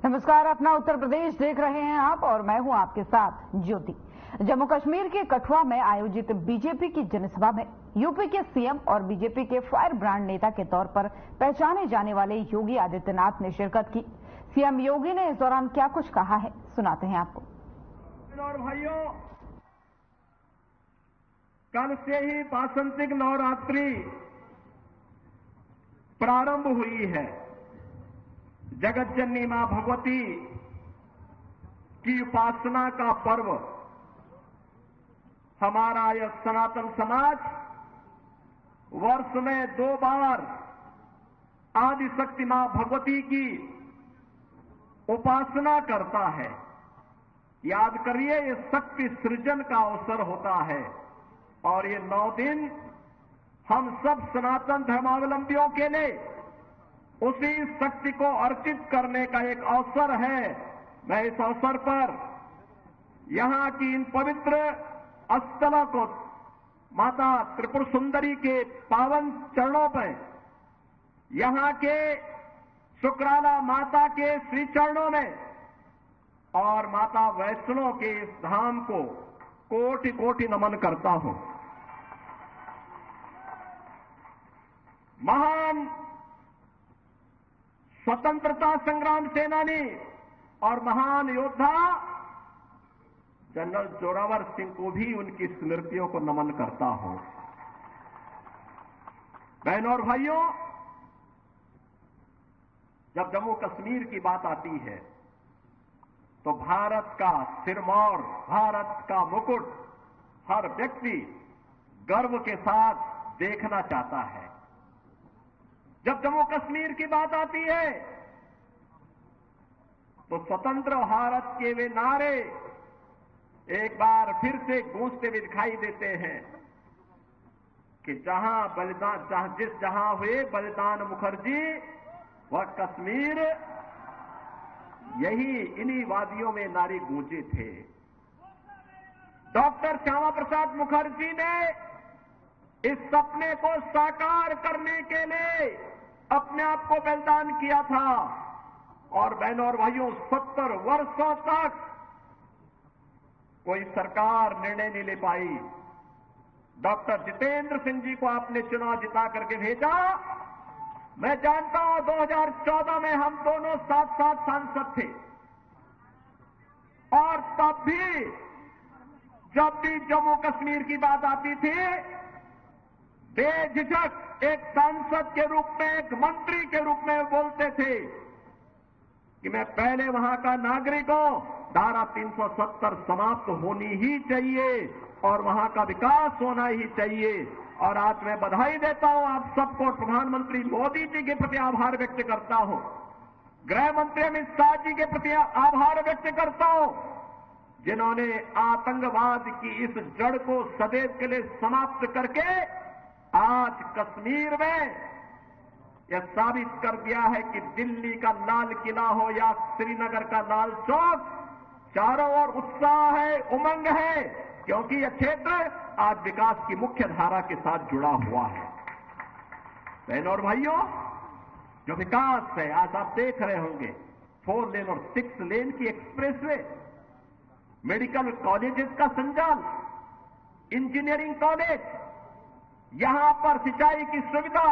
नमस्कार, अपना उत्तर प्रदेश देख रहे हैं आप और मैं हूं आपके साथ ज्योति। जम्मू कश्मीर के कठुआ में आयोजित बीजेपी की जनसभा में यूपी के सीएम और बीजेपी के फायर ब्रांड नेता के तौर पर पहचाने जाने वाले योगी आदित्यनाथ ने शिरकत की। सीएम योगी ने इस दौरान क्या कुछ कहा है, सुनाते हैं आपको। और भाइयों, कल से ही वासंतिक नवरात्रि प्रारंभ हुई है। जगत जननी मां भगवती की उपासना का पर्व हमारा यह सनातन समाज वर्ष में 2 बार आदि शक्ति मां भगवती की उपासना करता है। याद करिए, ये शक्ति सृजन का अवसर होता है और ये 9 दिन हम सब सनातन धर्मावलंबियों के लिए उसी शक्ति को अर्पित करने का एक अवसर है। मैं इस अवसर पर यहां की इन पवित्र स्थलों को माता त्रिपुर सुंदरी के पावन चरणों पर, यहां के शुक्राला माता के श्री चरणों में और माता वैष्णो के इस धाम को कोटि कोटि नमन करता हूं। महान स्वतंत्रता संग्राम सेनानी और महान योद्धा जनरल जोरावर सिंह को भी उनकी स्मृतियों को नमन करता हूं। बहनों और भाइयों, जब जम्मू कश्मीर की बात आती है तो भारत का सिरमौर, भारत का मुकुट हर व्यक्ति गर्व के साथ देखना चाहता है। जब जम्मू कश्मीर की बात आती है तो स्वतंत्र भारत के वे नारे एक बार फिर से गूंजते हुए दिखाई देते हैं कि जहां हुए बलिदान मुखर्जी वह कश्मीर, यही इन्हीं वादियों में नारे गूंजे थे। डॉक्टर श्यामा प्रसाद मुखर्जी ने इस सपने को साकार करने के लिए अपने आप को बलिदान किया था और बहनों और भाइयों, 70 वर्षों तक कोई सरकार निर्णय नहीं ले पाई। डॉक्टर जितेंद्र सिंह जी को आपने चुनाव जिता करके भेजा। मैं जानता हूं 2014 में हम दोनों साथ साथ सांसद थे और तब भी जब भी जम्मू कश्मीर की बात आती थी, बेझिझक एक सांसद के रूप में, एक मंत्री के रूप में बोलते थे कि मैं पहले वहां का नागरिक हूं, धारा 370 समाप्त होनी ही चाहिए और वहां का विकास होना ही चाहिए। और आज मैं बधाई देता हूं आप सबको, प्रधानमंत्री मोदी जी के प्रति आभार व्यक्त करता हूं, गृह मंत्री अमित शाह जी के प्रति आभार व्यक्त करता हूं, जिन्होंने आतंकवाद की इस जड़ को सदैव के लिए समाप्त करके आज कश्मीर में यह साबित कर दिया है कि दिल्ली का लाल किला हो या श्रीनगर का लाल चौक, चारों ओर उत्साह है, उमंग है, क्योंकि यह क्षेत्र आज विकास की मुख्य धारा के साथ जुड़ा हुआ है। बहनों और भाइयों, जो विकास है आज आप देख रहे होंगे, 4 लेन और 6 लेन की एक्सप्रेसवे, मेडिकल कॉलेजेस का संचालन, इंजीनियरिंग कॉलेज, यहां पर सिंचाई की सुविधा,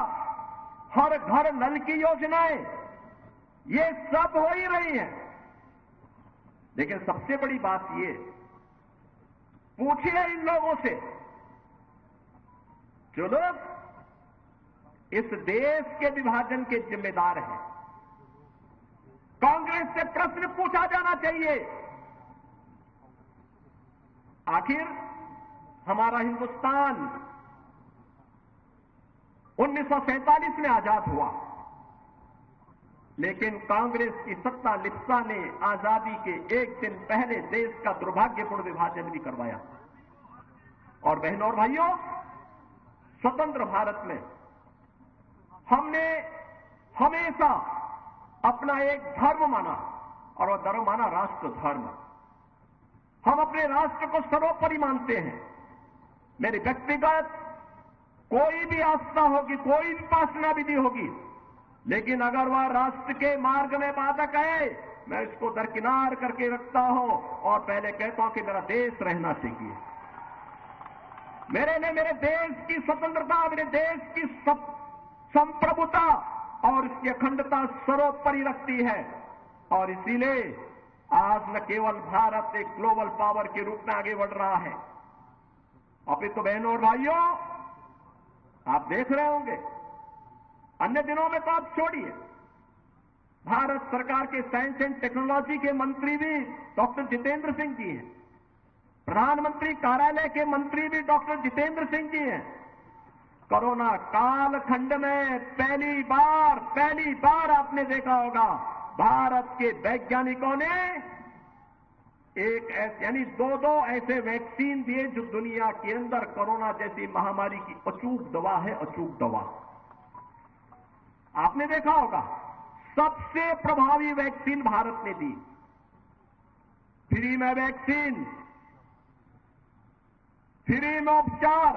हर घर नल की योजनाएं, ये सब हो ही रही हैं। लेकिन सबसे बड़ी बात ये, पूछिए इन लोगों से जो लोग इस देश के विभाजन के जिम्मेदार हैं। कांग्रेस से प्रश्न पूछा जाना चाहिए, आखिर हमारा हिंदुस्तान 1947 में आजाद हुआ, लेकिन कांग्रेस की सत्ता लिप्सा ने आजादी के एक दिन पहले देश का दुर्भाग्यपूर्ण विभाजन भी करवाया। और बहनों और भाइयों, स्वतंत्र भारत में हमने हमेशा अपना एक धर्म माना और वह धर्म माना राष्ट्र धर्म। हम अपने राष्ट्र को सर्वोपरि मानते हैं। मेरी व्यक्तिगत कोई भी आस्था होगी, कोई भी उपासना विधि होगी, लेकिन अगर वह राष्ट्र के मार्ग में बाधक है मैं इसको दरकिनार करके रखता हूं और पहले कहता हूं कि मेरा देश रहना चाहिए। मेरे लिए मेरे देश की स्वतंत्रता, मेरे देश की संप्रभुता और इसकी अखंडता सर्वोपरि रखती है। और इसीलिए आज न केवल भारत एक ग्लोबल पावर के रूप में आगे बढ़ रहा है, अपितु बहनों और भाइयों, आप देख रहे होंगे अन्य दिनों में तो आप छोड़िए, भारत सरकार के साइंस एंड टेक्नोलॉजी के मंत्री भी डॉक्टर जितेंद्र सिंह जी हैं, प्रधानमंत्री कार्यालय के मंत्री भी डॉक्टर जितेंद्र सिंह जी हैं। कोरोना कालखंड में पहली बार आपने देखा होगा भारत के वैज्ञानिकों ने एक यानी दो ऐसे वैक्सीन दिए जो दुनिया के अंदर कोरोना जैसी महामारी की अचूक दवा है, अचूक दवा। आपने देखा होगा सबसे प्रभावी वैक्सीन भारत ने दी, फ्री में वैक्सीन, फ्री में उपचार,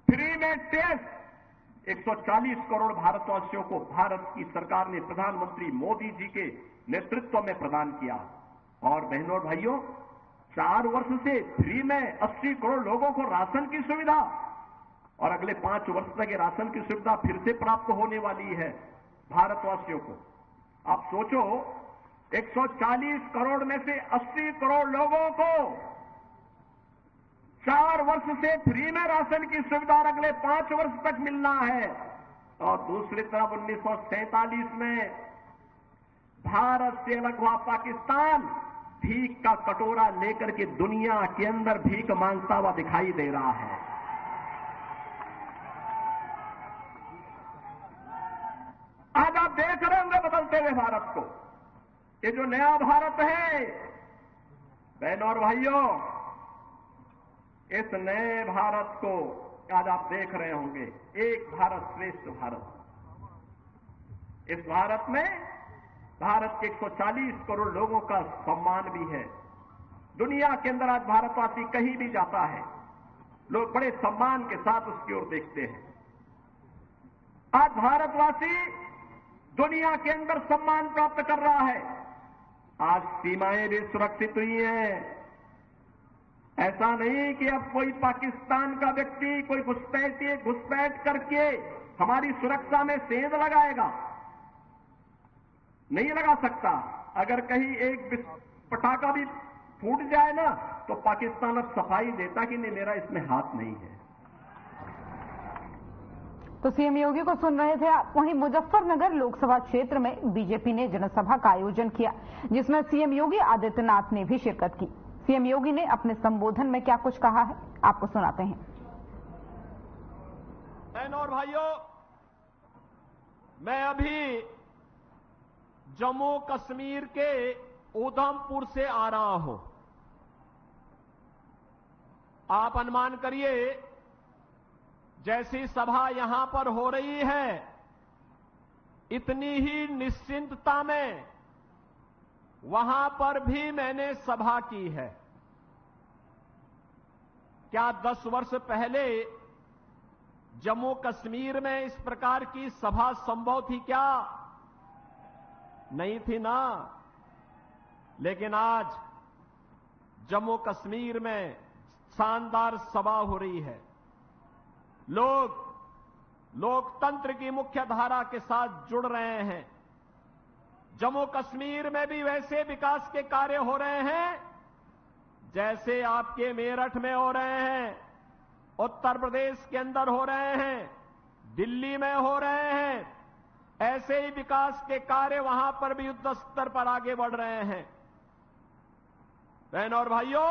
फ्री में टेस्ट। 140 करोड़ भारतवासियों को भारत की सरकार ने प्रधानमंत्री मोदी जी के नेतृत्व में प्रदान किया। और बहनों और भाइयों, 4 वर्ष से फ्री में 80 करोड़ लोगों को राशन की सुविधा, और अगले 5 वर्ष तक ये राशन की सुविधा फिर से प्राप्त होने वाली है भारतवासियों को। आप सोचो 140 करोड़ में से 80 करोड़ लोगों को 4 वर्ष से फ्री में राशन की सुविधा अगले 5 वर्ष तक मिलना है। और दूसरी तरफ 1947 में भारत से अलग हुआ पाकिस्तान भीख का कटोरा लेकर के दुनिया के अंदर भीख मांगता हुआ दिखाई दे रहा है। आज आप देख रहे होंगे बदलते हुए भारत को। ये जो नया भारत है बहनों और भाइयों, इस नए भारत को आज आप देख रहे होंगे, एक भारत श्रेष्ठ भारत। इस भारत में भारत के 140 करोड़ लोगों का सम्मान भी है। दुनिया के अंदर आज भारतवासी कहीं भी जाता है, लोग बड़े सम्मान के साथ उसकी ओर देखते हैं। आज भारतवासी दुनिया के अंदर सम्मान प्राप्त कर रहा है। आज सीमाएं भी सुरक्षित हुई हैं। ऐसा नहीं कि अब कोई पाकिस्तान का व्यक्ति कोई घुसपैठ करके हमारी सुरक्षा में सेंध लगाएगा, नहीं लगा सकता। अगर कहीं एक पटाखा भी फूट जाए ना तो पाकिस्तान अब सफाई देता कि नहीं, मेरा इसमें हाथ नहीं है। तो सीएम योगी को सुन रहे थे आप। वहीं मुजफ्फरनगर लोकसभा क्षेत्र में बीजेपी ने जनसभा का आयोजन किया, जिसमें सीएम योगी आदित्यनाथ ने भी शिरकत की। सीएम योगी ने अपने संबोधन में क्या कुछ कहा है, आपको सुनाते हैं। बहनों और भाइयों, मैं अभी जम्मू कश्मीर के उधमपुर से आ रहा हूं। आप अनुमान करिए, जैसी सभा यहां पर हो रही है, इतनी ही निश्चिंतता में वहां पर भी मैंने सभा की है। क्या 10 वर्ष पहले जम्मू कश्मीर में इस प्रकार की सभा संभव थी क्या? नहीं थी ना। लेकिन आज जम्मू कश्मीर में शानदार सभा हो रही है। लोग लोकतंत्र की मुख्य धारा के साथ जुड़ रहे हैं। जम्मू कश्मीर में भी वैसे विकास के कार्य हो रहे हैं जैसे आपके मेरठ में हो रहे हैं, उत्तर प्रदेश के अंदर हो रहे हैं, दिल्ली में हो रहे हैं। ऐसे ही विकास के कार्य वहां पर भी युद्ध स्तर पर आगे बढ़ रहे हैं। बहनों और भाइयों,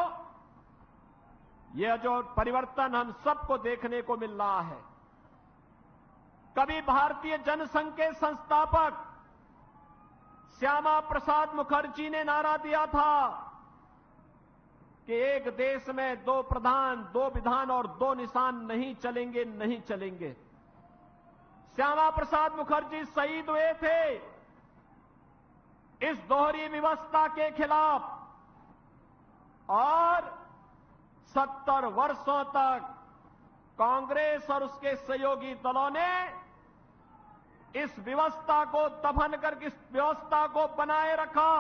यह जो परिवर्तन हम सबको देखने को मिल रहा है, कभी भारतीय जनसंघ के संस्थापक श्यामा प्रसाद मुखर्जी ने नारा दिया था कि एक देश में 2 प्रधान, 2 विधान और 2 निशान नहीं चलेंगे, नहीं चलेंगे। श्यामा प्रसाद मुखर्जी शहीद हुए थे इस दोहरी व्यवस्था के खिलाफ, और 70 वर्षों तक कांग्रेस और उसके सहयोगी दलों ने इस व्यवस्था को दफन करके इस व्यवस्था को बनाए रखा,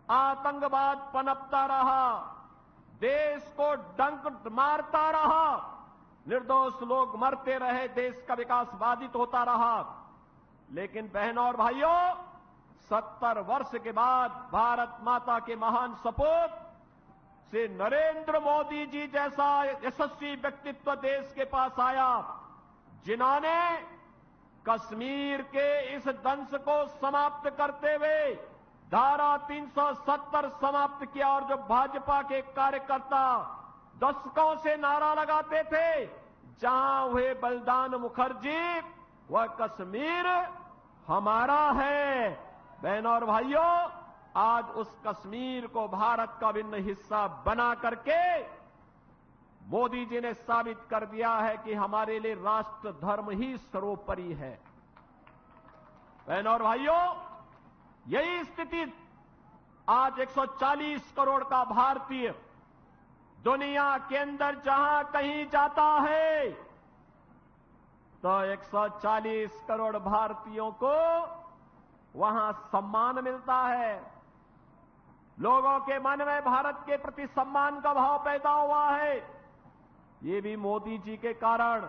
आतंकवाद पनपता रहा, देश को डंक मारता रहा, निर्दोष लोग मरते रहे, देश का विकास बाधित होता रहा। लेकिन बहनों और भाइयों, 70 वर्ष के बाद भारत माता के महान सपूत से नरेंद्र मोदी जी जैसा यशस्वी व्यक्तित्व देश के पास आया, जिन्होंने कश्मीर के इस दंश को समाप्त करते हुए धारा 370 समाप्त किया। और जो भाजपा के कार्यकर्ता दशकों से नारा लगाते थे, जहां हुए बलिदान मुखर्जी, वह कश्मीर हमारा है। बहनों और भाइयों, आज उस कश्मीर को भारत का भिन्न हिस्सा बना करके मोदी जी ने साबित कर दिया है कि हमारे लिए राष्ट्र धर्म ही सर्वोपरि है। बहनों और भाइयों, यही स्थिति आज 140 करोड़ का भारतीय दुनिया के अंदर जहां कहीं जाता है, तो 140 करोड़ भारतीयों को वहां सम्मान मिलता है। लोगों के मन में भारत के प्रति सम्मान का भाव पैदा हुआ है। ये भी मोदी जी के कारण।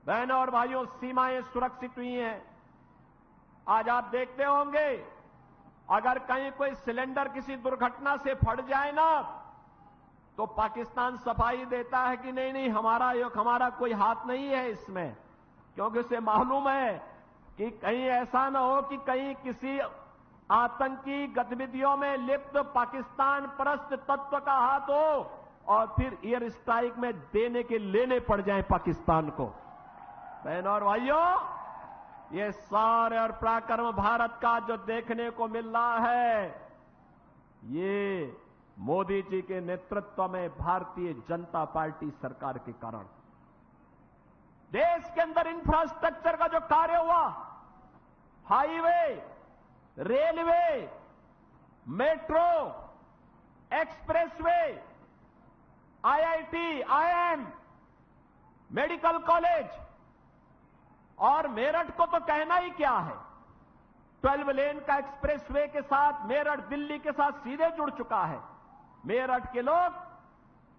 बहनों और भाइयों, सीमाएं सुरक्षित हुई हैं। आज आप देखते होंगे, अगर कहीं कोई सिलेंडर किसी दुर्घटना से फट जाए ना, तो पाकिस्तान सफाई देता है कि नहीं, हमारा कोई हाथ नहीं है इसमें, क्योंकि उसे मालूम है कि कहीं ऐसा ना हो कि कहीं किसी आतंकी गतिविधियों में लिप्त पाकिस्तान परस्त तत्व का हाथ हो और फिर एयर स्ट्राइक में देने के लेने पड़ जाए पाकिस्तान को। बहनों और भाइयों, ये सारे और पराक्रम भारत का जो देखने को मिल रहा है, ये मोदी जी के नेतृत्व में भारतीय जनता पार्टी सरकार के कारण। देश के अंदर इंफ्रास्ट्रक्चर का जो कार्य हुआ, highway, railway, metro, expressway, IIT, IIM, medical college, और मेरठ को तो कहना ही क्या है। 12 लेन का एक्सप्रेसवे के साथ मेरठ दिल्ली के साथ सीधे जुड़ चुका है। मेरठ के लोग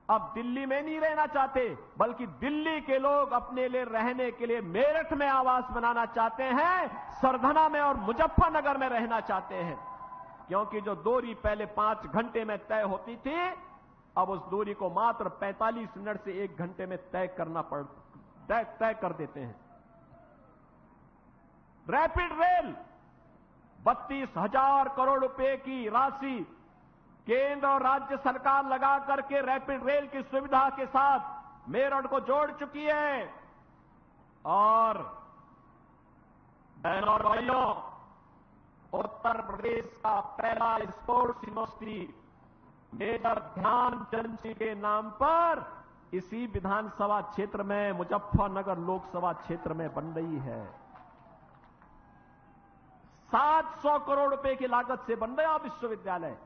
अब दिल्ली में नहीं रहना चाहते, बल्कि दिल्ली के लोग अपने लिए रहने के लिए मेरठ में आवास बनाना चाहते हैं, सरधना में और मुजफ्फरनगर में रहना चाहते हैं। क्योंकि जो दूरी पहले 5 घंटे में तय होती थी, अब उस दूरी को मात्र 45 मिनट से 1 घंटे में तय कर देते हैं। रैपिड रेल, 32,000 करोड़ रुपए की राशि केंद्र और राज्य सरकार लगा करके रैपिड रेल की सुविधा के साथ मेरठ को जोड़ चुकी है। और बहनों और भाइयों, उत्तर प्रदेश का पहला स्पोर्ट्स यूनिवर्सिटी मेजर ध्यानचंद जी के नाम पर इसी विधानसभा क्षेत्र में, मुजफ्फरनगर लोकसभा क्षेत्र में बन रही है। 700 करोड़ रुपए की लागत से बन रहा विश्वविद्यालय।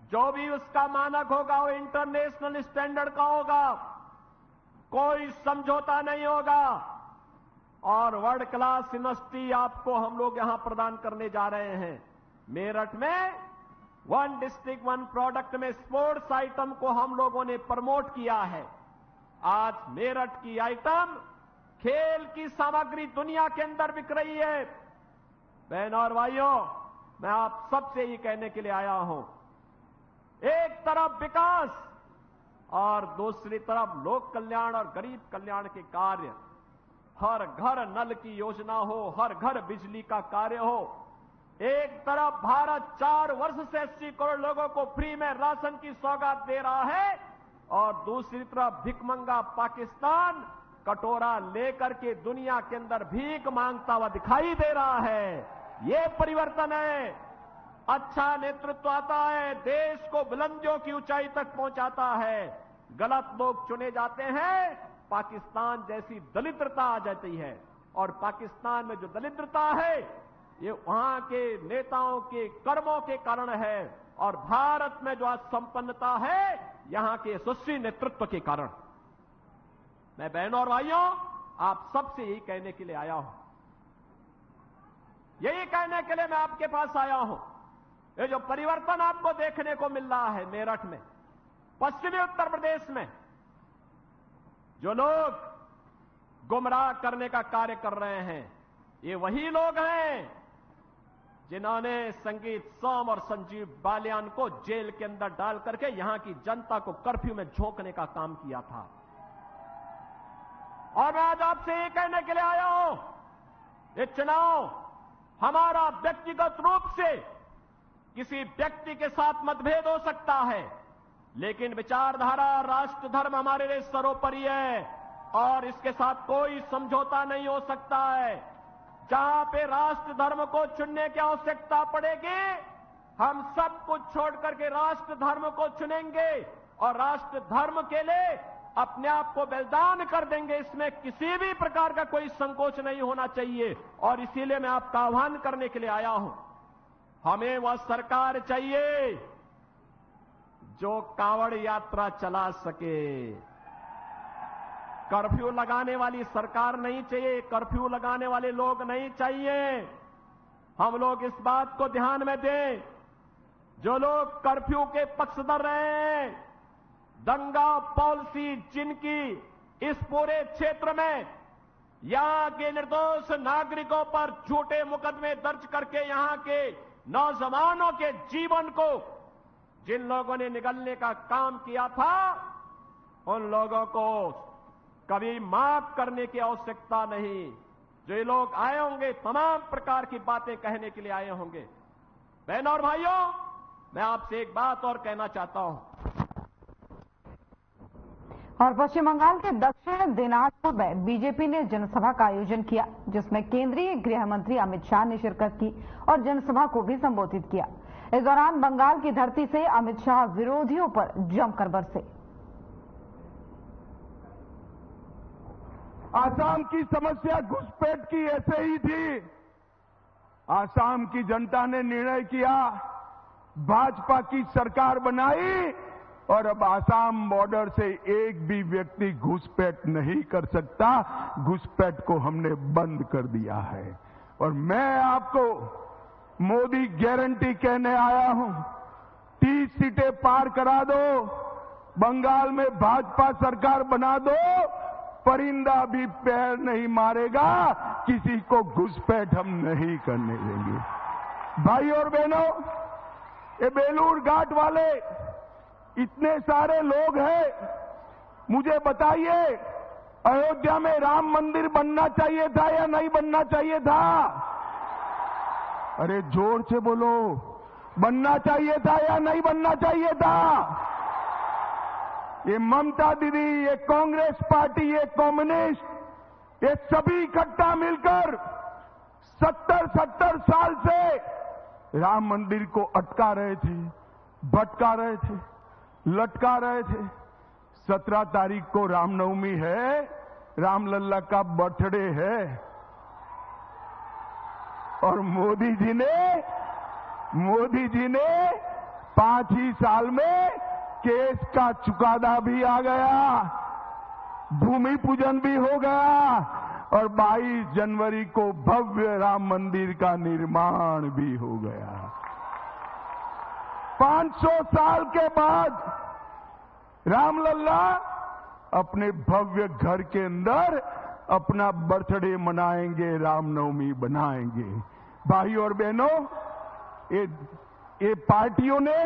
जो भी उसका मानक होगा वो इंटरनेशनल स्टैंडर्ड का होगा, कोई समझौता नहीं होगा। और वर्ल्ड क्लास यूनिवर्सिटी आपको हम लोग यहां प्रदान करने जा रहे हैं। मेरठ में 1 डिस्ट्रिक्ट 1 प्रोडक्ट में स्पोर्ट्स आइटम को हम लोगों ने प्रमोट किया है। आज मेरठ की आइटम, खेल की सामग्री दुनिया के अंदर बिक रही है। बहनों और भाइयों, मैं आप सबसे ये कहने के लिए आया हूं, एक तरफ विकास और दूसरी तरफ लोक कल्याण और गरीब कल्याण के कार्य, हर घर नल की योजना हो, हर घर बिजली का कार्य हो। एक तरफ भारत 4 वर्ष से 80 करोड़ लोगों को फ्री में राशन की सौगात दे रहा है, और दूसरी तरफ भिखमंगा पाकिस्तान कटोरा लेकर के दुनिया के अंदर भीख मांगता हुआ दिखाई दे रहा है। ये परिवर्तन है। अच्छा नेतृत्व आता है, देश को बुलंदियों की ऊंचाई तक पहुंचाता है। गलत लोग चुने जाते हैं, पाकिस्तान जैसी दरिद्रता आ जाती है। और पाकिस्तान में जो दरिद्रता है, ये वहां के नेताओं के कर्मों के कारण है, और भारत में जो आज संपन्नता है, यहां के यशस्वी नेतृत्व के कारण। मैं बहनों और भाइयों, आप सबसे यही कहने के लिए आया हूं, यही कहने के लिए मैं आपके पास आया हूं। ये जो परिवर्तन आपको देखने को मिल रहा है मेरठ में, पश्चिमी उत्तर प्रदेश में, जो लोग गुमराह करने का कार्य कर रहे हैं, ये वही लोग हैं जिन्होंने संगीत सोम और संजीव बालियान को जेल के अंदर डाल करके यहां की जनता को कर्फ्यू में झोंकने का काम किया था। और मैं आज आपसे ये कहने के लिए आया हूं, ये चुनाव हमारा व्यक्तिगत रूप से किसी व्यक्ति के साथ मतभेद हो सकता है, लेकिन विचारधारा, राष्ट्र धर्म हमारे लिए सर्वोपरि है और इसके साथ कोई समझौता नहीं हो सकता है। जहां पे राष्ट्र धर्म को चुनने की आवश्यकता पड़ेगी, हम सब कुछ छोड़ करके राष्ट्र धर्म को चुनेंगे और राष्ट्र धर्म के लिए अपने आप को बलिदान कर देंगे। इसमें किसी भी प्रकार का कोई संकोच नहीं होना चाहिए और इसीलिए मैं आपका आह्वान करने के लिए आया हूं। हमें वह सरकार चाहिए जो कांवड़ यात्रा चला सके। कर्फ्यू लगाने वाली सरकार नहीं चाहिए, कर्फ्यू लगाने वाले लोग नहीं चाहिए। हम लोग इस बात को ध्यान में दें, जो लोग कर्फ्यू के पक्षधर रहे हैं, दंगा पॉलिसी जिनकी इस पूरे क्षेत्र में यहां के निर्दोष नागरिकों पर झूठे मुकदमे दर्ज करके यहां के नौजवानों के जीवन को जिन लोगों ने निगलने का काम किया था, उन लोगों को कभी माफ करने की आवश्यकता नहीं। जो ये लोग आए होंगे, तमाम प्रकार की बातें कहने के लिए आए होंगे। बहनों और भाइयों, मैं आपसे एक बात और कहना चाहता हूं। और पश्चिम बंगाल के दक्षिण दिनाजपुर में बीजेपी ने जनसभा का आयोजन किया, जिसमें केंद्रीय गृह मंत्री अमित शाह ने शिरकत की और जनसभा को भी संबोधित किया। इस दौरान बंगाल की धरती से अमित शाह विरोधियों पर जमकर बरसे। आसाम की समस्या घुसपैठ की ऐसे ही थी। आसाम की जनता ने निर्णय किया, भाजपा की सरकार बनाई और अब आसाम बॉर्डर से एक भी व्यक्ति घुसपैठ नहीं कर सकता। घुसपैठ को हमने बंद कर दिया है और मैं आपको मोदी गारंटी कहने आया हूं। 30 सीटें पार करा दो, बंगाल में भाजपा सरकार बना दो, परिंदा भी पैर नहीं मारेगा, किसी को घुसपैठ हम नहीं करने देंगे। भाई और बहनों, ये बेलूर घाट वाले इतने सारे लोग हैं, मुझे बताइए, अयोध्या में राम मंदिर बनना चाहिए था या नहीं बनना चाहिए था? अरे जोर से बोलो, बनना चाहिए था या नहीं बनना चाहिए था? ये ममता दीदी, ये कांग्रेस पार्टी, ये कम्युनिस्ट, ये सभी इकट्ठा मिलकर 70 साल से राम मंदिर को अटका रहे थे, भटका रहे थे, लटका रहे थे। 17 तारीख को रामनवमी है, रामलल्ला का बर्थडे है और मोदी जी ने 5 ही साल में केस का चुकादा भी आ गया, भूमि पूजन भी हो गया और 22 जनवरी को भव्य राम मंदिर का निर्माण भी हो गया। 500 साल के बाद रामलल्ला अपने भव्य घर के अंदर अपना बर्थडे मनाएंगे, रामनवमी बनाएंगे। भाई और बहनों, ये पार्टियों ने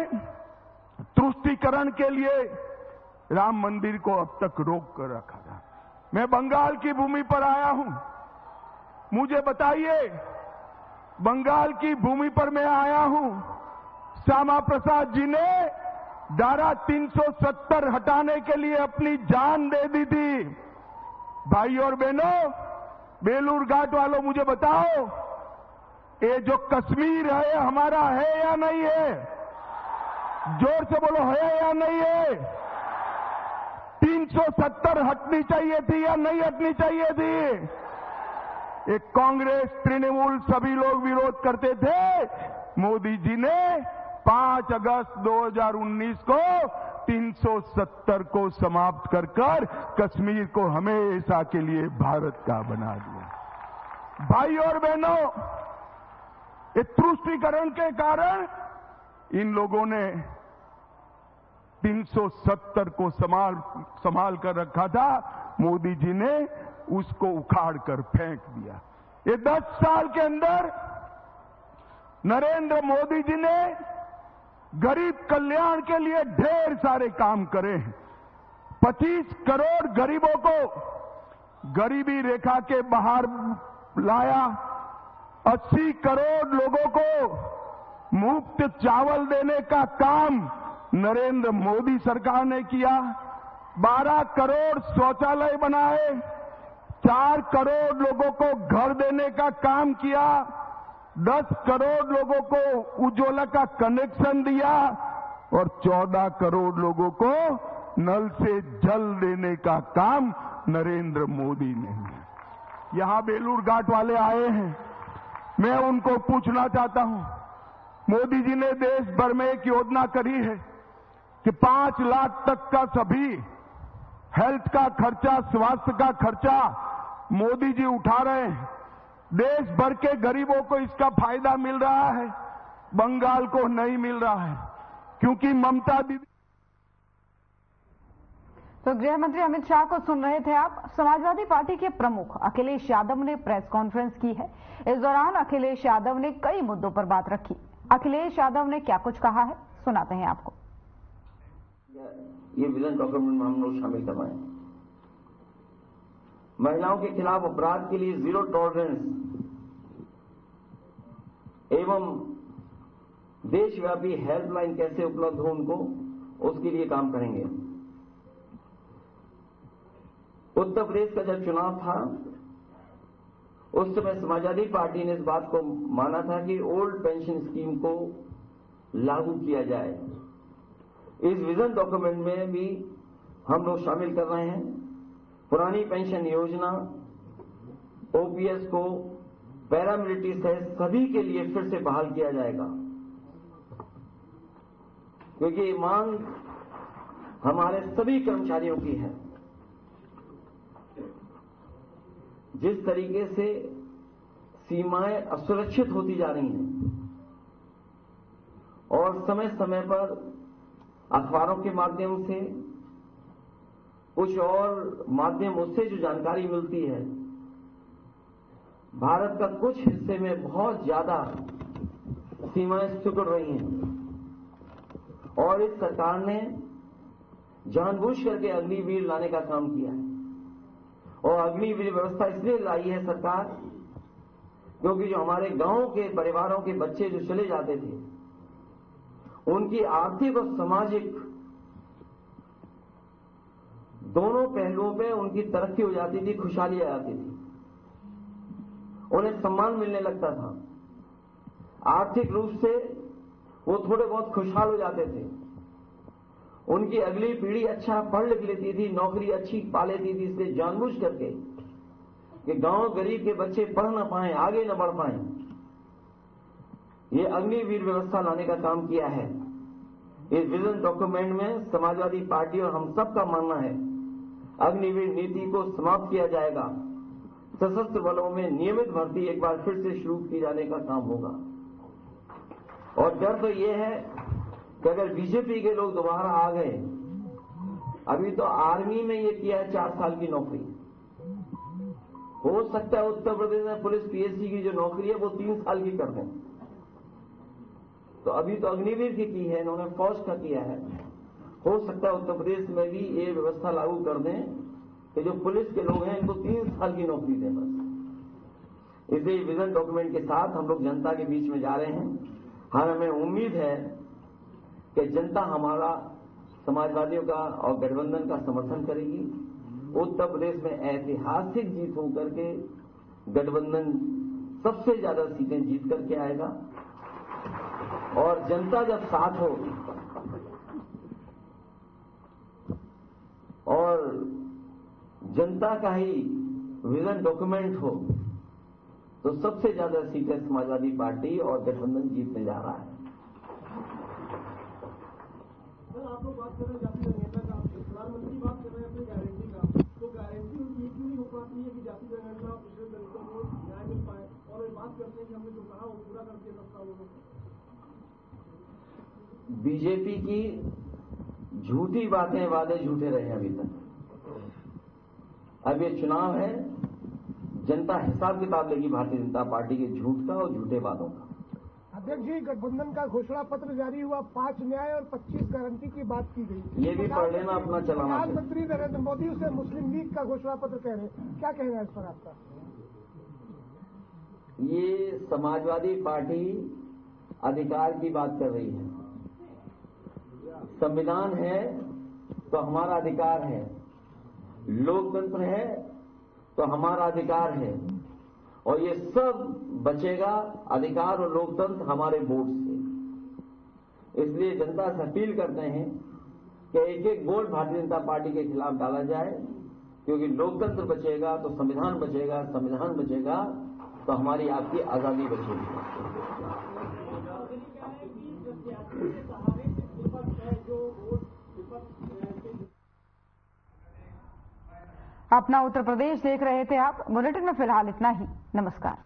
तुष्टीकरण के लिए राम मंदिर को अब तक रोक कर रखा था। मैं बंगाल की भूमि पर आया हूं, मुझे बताइए, बंगाल की भूमि पर मैं आया हूं, श्यामा प्रसाद जी ने धारा 370 हटाने के लिए अपनी जान दे दी थी। भाई और बहनों, बेलूर घाट वालों, मुझे बताओ, ये जो कश्मीर है हमारा है या नहीं है? जोर से बोलो, है या नहीं है? 370 हटनी चाहिए थी या नहीं हटनी चाहिए थी? एक कांग्रेस, तृणमूल सभी लोग विरोध करते थे। मोदी जी ने 5 अगस्त 2019 को 370 को समाप्त कर कश्मीर को हमेशा के लिए भारत का बना दिया। भाई और बहनों, ये तुष्टीकरण के कारण इन लोगों ने 370 को संभाल कर रखा था, मोदी जी ने उसको उखाड़ कर फेंक दिया। ये 10 साल के अंदर नरेंद्र मोदी जी ने गरीब कल्याण के लिए ढेर सारे काम करे हैं। 25 करोड़ गरीबों को गरीबी रेखा के बाहर लाया, 80 करोड़ लोगों को मुफ्त चावल देने का काम नरेंद्र मोदी सरकार ने किया, 12 करोड़ शौचालय बनाए, 4 करोड़ लोगों को घर देने का काम किया, 10 करोड़ लोगों को उज्ज्वला का कनेक्शन दिया और 14 करोड़ लोगों को नल से जल देने का काम नरेंद्र मोदी ने किया। यहां बेलूर घाट वाले आए हैं, मैं उनको पूछना चाहता हूं, मोदी जी ने देश भर में एक योजना करी है कि 5 लाख तक का सभी हेल्थ का खर्चा, स्वास्थ्य का खर्चा मोदी जी उठा रहे हैं। देश भर के गरीबों को इसका फायदा मिल रहा है, बंगाल को नहीं मिल रहा है, क्योंकि ममता दीदी। तो गृह मंत्री अमित शाह को सुन रहे थे आप। समाजवादी पार्टी के प्रमुख अखिलेश यादव ने प्रेस कॉन्फ्रेंस की है। इस दौरान अखिलेश यादव ने कई मुद्दों पर बात रखी। अखिलेश यादव ने क्या कुछ कहा है, सुनाते हैं आपको। ये विजन डॉक्यूमेंट में हम लोग शामिल करवाएं। महिलाओं के खिलाफ अपराध के लिए 0 टॉलरेंस एवं देशव्यापी हेल्पलाइन कैसे उपलब्ध हो उनको, उसके लिए काम करेंगे। उत्तर प्रदेश का जब चुनाव था उस समय समाजवादी पार्टी ने इस बात को माना था कि ओल्ड पेंशन स्कीम को लागू किया जाए। इस विजन डॉक्यूमेंट में भी हम लोग शामिल कर रहे हैं। पुरानी पेंशन योजना, ओपीएस को पैरामिलिट्री सहित सभी के लिए फिर से बहाल किया जाएगा, क्योंकि ये मांग हमारे सभी कर्मचारियों की है। जिस तरीके से सीमाएं असुरक्षित होती जा रही हैं और समय समय पर अखबारों के माध्यम से, कुछ और माध्यमों से जो जानकारी मिलती है, भारत का कुछ हिस्से में बहुत ज्यादा सीमाएं सिकुड़ रही हैं और इस सरकार ने जानबूझ करके अग्निवीर लाने का काम किया है। और अग्निवीर व्यवस्था इसलिए लाई है सरकार क्योंकि जो हमारे गांव के परिवारों के बच्चे जो चले जाते थे, उनकी आर्थिक और सामाजिक दोनों पहलुओं पे उनकी तरक्की हो जाती थी, खुशहाली आ जाती थी, उन्हें सम्मान मिलने लगता था, आर्थिक रूप से वो थोड़े बहुत खुशहाल हो जाते थे, उनकी अगली पीढ़ी अच्छा पढ़ लिख लेती थी, नौकरी अच्छी पा लेती थी। इसलिए जानबूझ करके कि गांव गरीब के बच्चे पढ़ ना पाएं, आगे न बढ़ पाएं, ये अग्निवीर व्यवस्था लाने का काम किया है। इस विजन डॉक्यूमेंट में समाजवादी पार्टी और हम सब का मानना है अग्निवीर नीति को समाप्त किया जाएगा। सशस्त्र बलों में नियमित भर्ती एक बार फिर से शुरू की जाने का काम होगा। और डर तो ये है कि अगर बीजेपी के लोग दोबारा आ गए, अभी तो आर्मी में ये किया है 4 साल की नौकरी, हो सकता है उत्तर प्रदेश में पुलिस पीएससी की जो नौकरी है वो 3 साल की कर दें। तो अभी तो अग्निवीर की है इन्होंने, फौज का किया है, हो सकता है उत्तर प्रदेश में भी ये व्यवस्था लागू कर दें कि जो पुलिस के लोग हैं इनको 3 साल की नौकरी दें बस। इसलिए विजन डॉक्यूमेंट के साथ हम लोग जनता के बीच में जा रहे हैं। हाँ, हमें उम्मीद है कि जनता हमारा, समाजवादियों का और गठबंधन का समर्थन करेगी। उत्तर प्रदेश में ऐतिहासिक जीत होकर के गठबंधन सबसे ज्यादा सीटें जीत करके आएगा और जनता जब साथ हो और जनता का ही विजन डॉक्यूमेंट हो तो सबसे ज्यादा सीटें समाजवादी पार्टी और गठबंधन जीतने जा रहा है। आप लोग बात कर रहे हैं जाति जनगणना का, प्रधानमंत्री बात कर रहे हैं अपनी गारंटी का, तो गारंटी उनकी क्यों नहीं हो पाती है कि जाति जनगणना पिछड़े दलितों को न्याय मिल पाए? और ये बात करते हैं कि हमने जो कहा वो पूरा कर दिया 10 सालों में। बीजेपी की झूठी बातें, वादे झूठे रहे अभी तक। अब ये चुनाव है, जनता हिसाब किताब लेगी भारतीय जनता पार्टी के झूठ का और झूठे वादों का। अध्यक्ष जी, गठबंधन का घोषणा पत्र जारी हुआ, 5 न्याय और 25 गारंटी की बात की गई। ये भी पढ़ लेना, अपना चलाना। प्रधानमंत्री नरेंद्र मोदी उसे मुस्लिम लीग का घोषणा पत्र कह रहे हैं, क्या कहना है इस पर आपका? ये समाजवादी पार्टी अधिकार की बात कर रही है। संविधान है तो हमारा अधिकार है, लोकतंत्र है तो हमारा अधिकार है, और ये सब बचेगा अधिकार और लोकतंत्र हमारे वोट से। इसलिए जनता से अपील करते हैं कि एक एक वोट भारतीय जनता पार्टी के खिलाफ डाला जाए, क्योंकि लोकतंत्र बचेगा तो संविधान बचेगा, संविधान बचेगा तो हमारी आपकी आजादी बचेगी। अपना उत्तर प्रदेश देख रहे थे आप। बुलेटिन में फिलहाल इतना ही। नमस्कार।